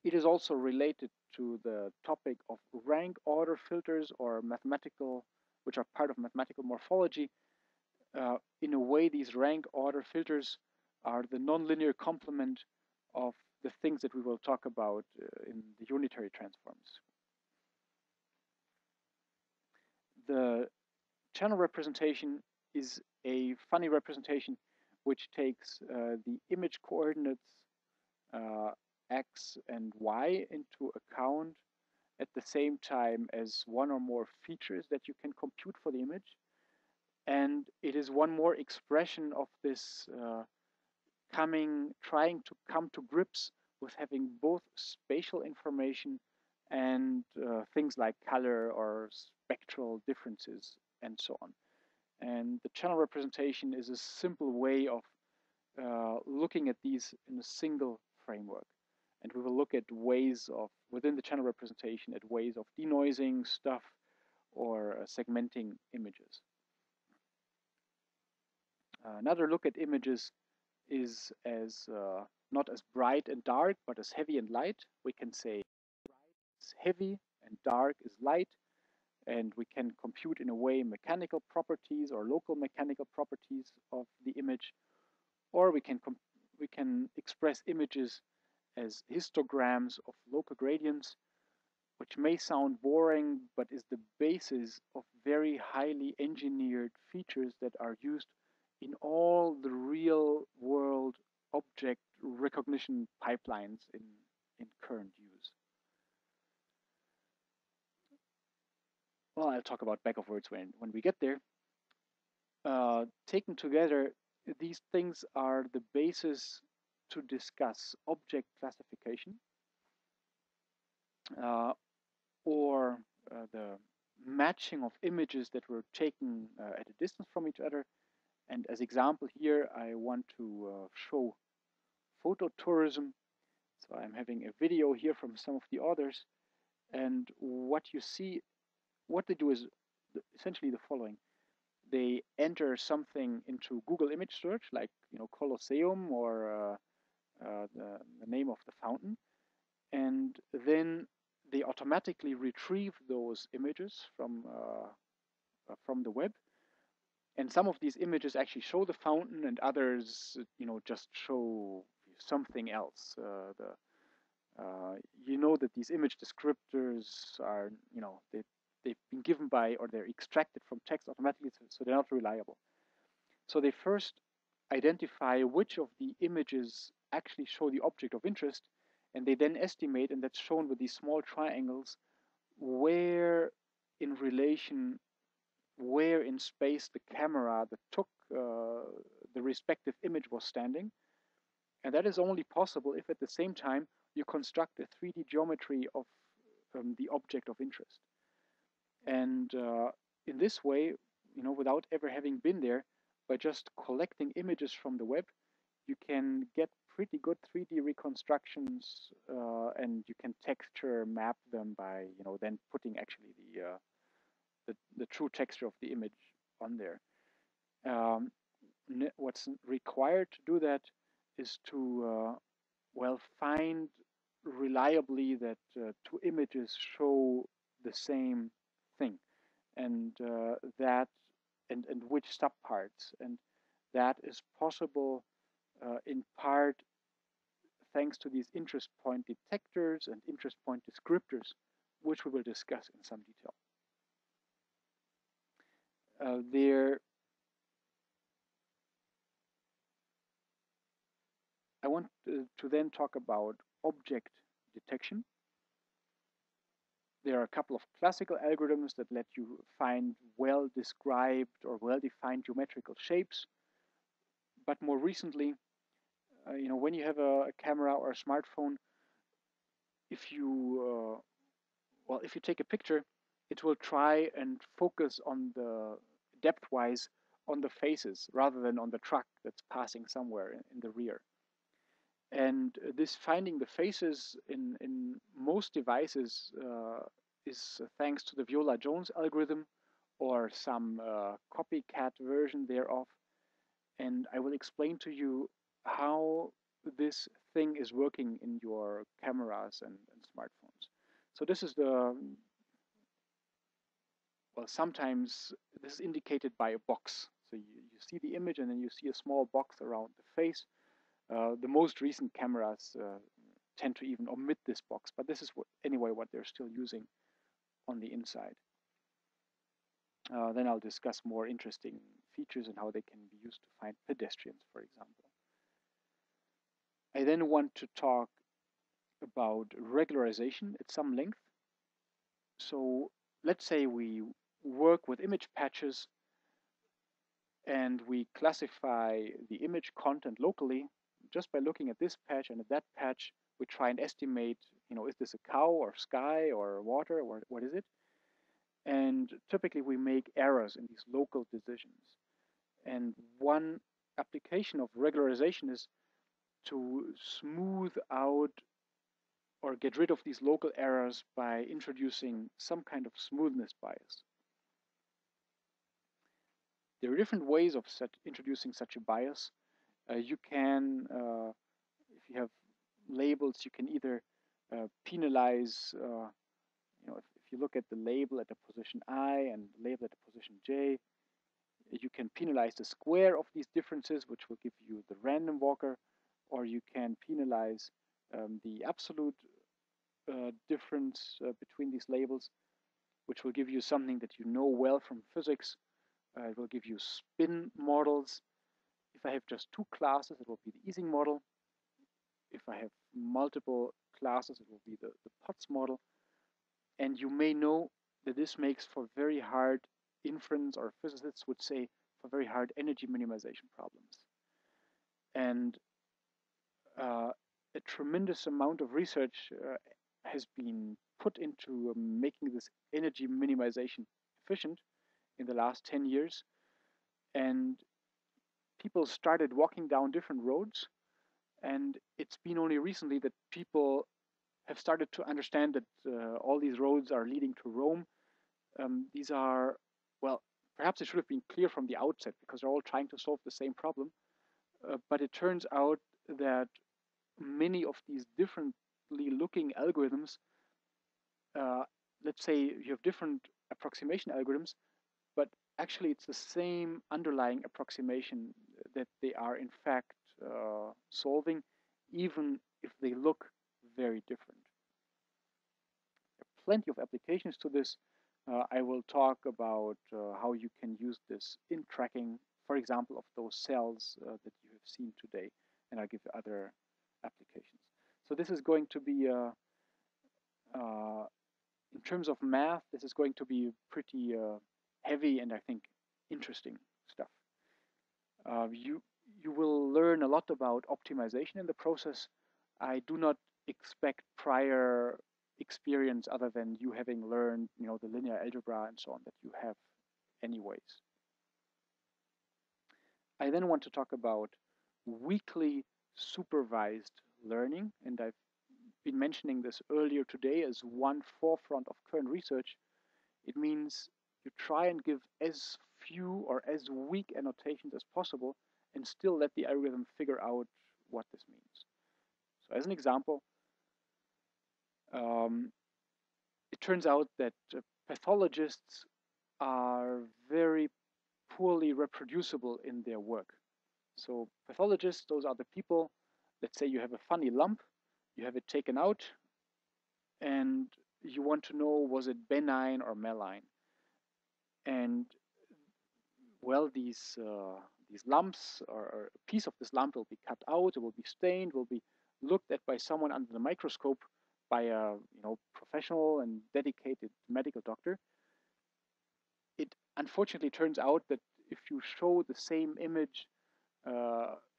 It is also related to the topic of rank order filters, or mathematical, which are part of mathematical morphology. In a way, these rank order filters are the nonlinear complement of the things that we will talk about in the unitary transforms. The channel representation is a funny representation which takes the image coordinates x and y into account at the same time as one or more features that you can compute for the image. And it is one more expression of this trying to come to grips with having both spatial information and things like color or spectral differences and so on. And the channel representation is a simple way of looking at these in a single framework. And we will look at ways of, within the channel representation, at ways of denoising stuff or segmenting images. Another look at images is as not as bright and dark, but as heavy and light. We can say bright is heavy and dark is light, and we can compute in a way mechanical properties or local mechanical properties of the image, or we can express images as histograms of local gradients, which may sound boring, but is the basis of very highly engineered features that are used in all the real world object recognition pipelines in current use. Well, I'll talk about back of words when we get there. Taken together, these things are the basis to discuss object classification, or the matching of images that were taken at a distance from each other. And as example here, I want to show phototourism. So I'm having a video here from some of the authors. And what you see, what they do is essentially the following. They enter something into Google image search, like Colosseum or the name of the fountain, and then they automatically retrieve those images from the web. And some of these images actually show the fountain, and others, just show something else. You know that these image descriptors are, they've been given by, or they're extracted from text automatically, so they're not reliable. So they first identify which of the images actually show the object of interest, and they then estimate, and that's shown with these small triangles, where in space the camera that took the respective image was standing. And that is only possible if at the same time you construct a 3D geometry of the object of interest. And in this way, without ever having been there, by just collecting images from the web, you can get pretty good 3D reconstructions, and you can texture map them by, then putting actually the true texture of the image on there. What's required to do that is to, find reliably that two images show the same thing, and and which subparts, and that is possible in part thanks to these interest point detectors and interest point descriptors, which we will discuss in some detail. I want to then talk about object detection. There are a couple of classical algorithms that let you find well-described or well-defined geometrical shapes. But more recently, when you have a camera or a smartphone, if you take a picture, it will try and focus on the depth-wise on the faces rather than on the truck that's passing somewhere in the rear. And this finding the faces in most devices is thanks to the Viola-Jones algorithm or some copycat version thereof. And I will explain to you how this thing is working in your cameras and smartphones. So this is the, well, sometimes this is indicated by a box. So you see the image and then you see a small box around the face. The most recent cameras tend to even omit this box, but this is anyway what they're still using on the inside. Then I'll discuss more interesting features and how they can be used to find pedestrians, for example. I then want to talk about regularization at some length. So let's say we work with image patches and we classify the image content locally just by looking at this patch and at that patch. We try and estimate, is this a cow or sky or water, or what is it? And typically we make errors in these local decisions. And one application of regularization is to smooth out or get rid of these local errors by introducing some kind of smoothness bias. There are different ways of introducing such a bias. You can, if you have labels, you can either penalize, if you look at the label at the position I and the label at the position J, you can penalize the square of these differences, which will give you the random walker, or you can penalize the absolute difference between these labels, which will give you something that you know well from physics. It will give you spin models. If I have just two classes, it will be the Ising model. If I have multiple classes, it will be the Potts model. And you may know that this makes for very hard inference, or physicists would say for very hard energy minimization problems. And a tremendous amount of research has been put into making this energy minimization efficient in the last 10 years. And people started walking down different roads. And it's been only recently that people have started to understand that all these roads are leading to Rome. These are, well, perhaps it should have been clear from the outset because they're all trying to solve the same problem. But it turns out that many of these differently looking algorithms, let's say you have different approximation algorithms, but actually it's the same underlying approximation that they are in fact solving, even if they look very different. There are plenty of applications to this. I will talk about how you can use this in tracking, for example, of those cells that you have seen today, and I'll give you other applications. So this is going to be, in terms of math, this is going to be pretty heavy and I think interesting stuff. You will learn a lot about optimization in the process. I do not expect prior experience other than you having learned, the linear algebra and so on that you have anyways. I then want to talk about weakly supervised learning, and I've been mentioning this earlier today as one forefront of current research. It means you try and give as few or as weak annotations as possible and still let the algorithm figure out what this means. So as an example, it turns out that pathologists are very poorly reproducible in their work. So pathologists, those are the people, let's say you have a funny lump, you have it taken out, and you want to know, was it benign or malign? And well, these lumps, or a piece of this lump will be cut out, it will be stained, will be looked at by someone under the microscope, by a professional and dedicated medical doctor. It unfortunately turns out that if you show the same image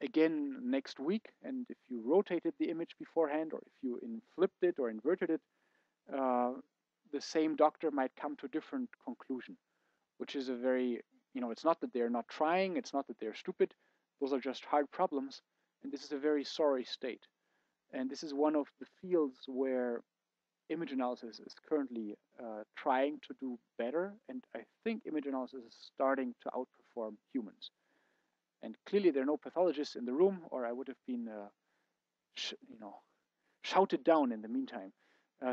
again next week, and if you rotated the image beforehand, or if you flipped it or inverted it, the same doctor might come to a different conclusion, which is a very, it's not that they're not trying, it's not that they're stupid, those are just hard problems, and this is a very sorry state. And this is one of the fields where image analysis is currently trying to do better, and I think image analysis is starting to outperform humans. And clearly there are no pathologists in the room, or I would have been shouted down in the meantime.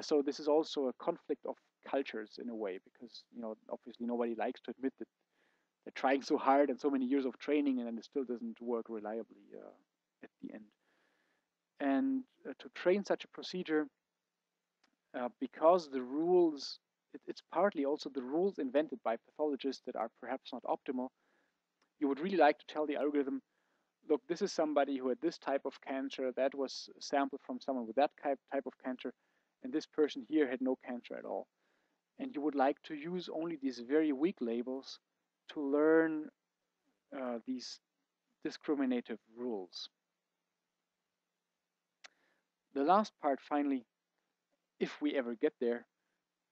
So this is also a conflict of cultures in a way, because obviously nobody likes to admit that they're trying so hard and so many years of training and then it still doesn't work reliably at the end. And to train such a procedure, because the rules, it's partly also the rules invented by pathologists that are perhaps not optimal. You would really like to tell the algorithm, look, this is somebody who had this type of cancer, that was sampled from someone with that type of cancer, and this person here had no cancer at all. And you would like to use only these very weak labels to learn these discriminative rules. The last part, finally, if we ever get there,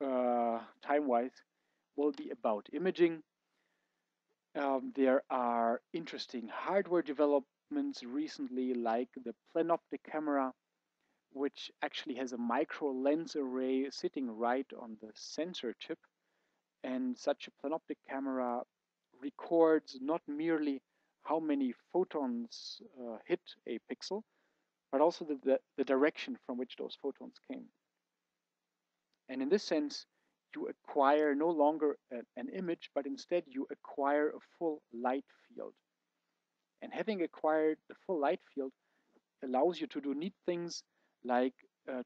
time-wise, will be about imaging. There are interesting hardware developments recently, like the Plenoptic camera, which actually has a micro lens array sitting right on the sensor chip. And such a Plenoptic camera records not merely how many photons hit a pixel, but also the direction from which those photons came. And in this sense, you acquire no longer an image, but instead you acquire a full light field. And having acquired the full light field allows you to do neat things like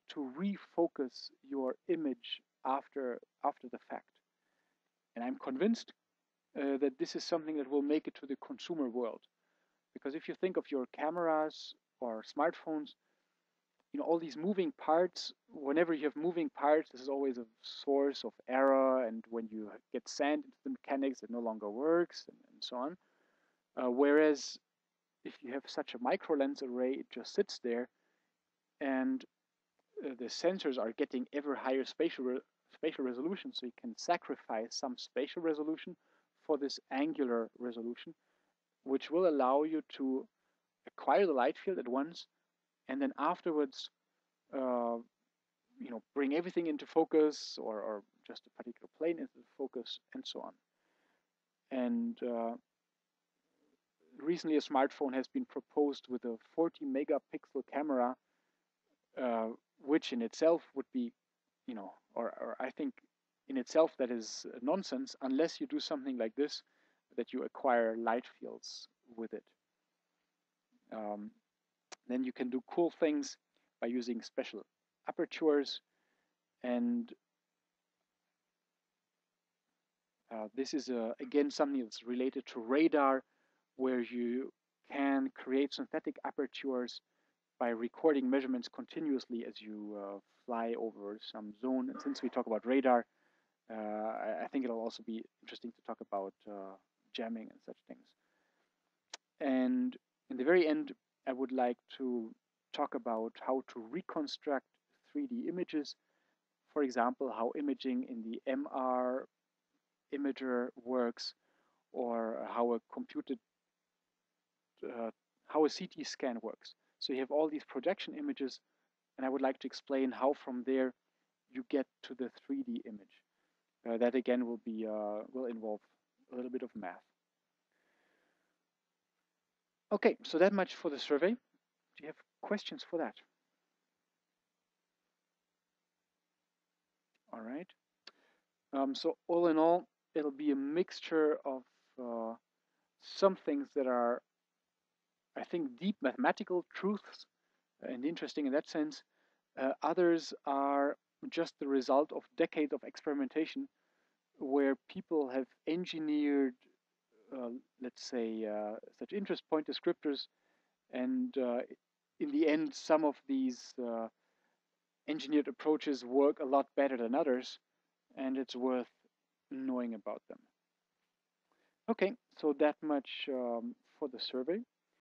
to refocus your image after the fact. And I'm convinced that this is something that will make it to the consumer world. Because if you think of your cameras or smartphones, all these moving parts, whenever you have moving parts, this is always a source of error. And when you get sand into the mechanics, it no longer works, and so on. Whereas if you have such a micro lens array, it just sits there, and the sensors are getting ever higher spatial resolution, so you can sacrifice some spatial resolution for this angular resolution, which will allow you to acquire the light field at once, and then afterwards, bring everything into focus, or just a particular plane into focus, and so on. And recently, a smartphone has been proposed with a 40 megapixel camera, which in itself would be, or I think in itself that is nonsense unless you do something like this, that you acquire light fields with it. Then you can do cool things by using special apertures, and this is again something that's related to radar, where you can create synthetic apertures by recording measurements continuously as you fly over some zone. And since we talk about radar, I think it'll also be interesting to talk about jamming and such things. And in the very end, I would like to talk about how to reconstruct 3D images. For example, how imaging in the MR imager works, or how a CT scan works. So you have all these projection images, and I would like to explain how from there you get to the 3D image. That again will involve a little bit of math. Okay, so that much for the survey. Do you have questions for that? All right. So all in all, it'll be a mixture of some things that are, I think, deep mathematical truths and interesting in that sense. Others are just the result of decades of experimentation, where people have engineered, let's say, such interest point descriptors, and in the end, some of these engineered approaches work a lot better than others, and it's worth knowing about them. Okay, so that much for the survey.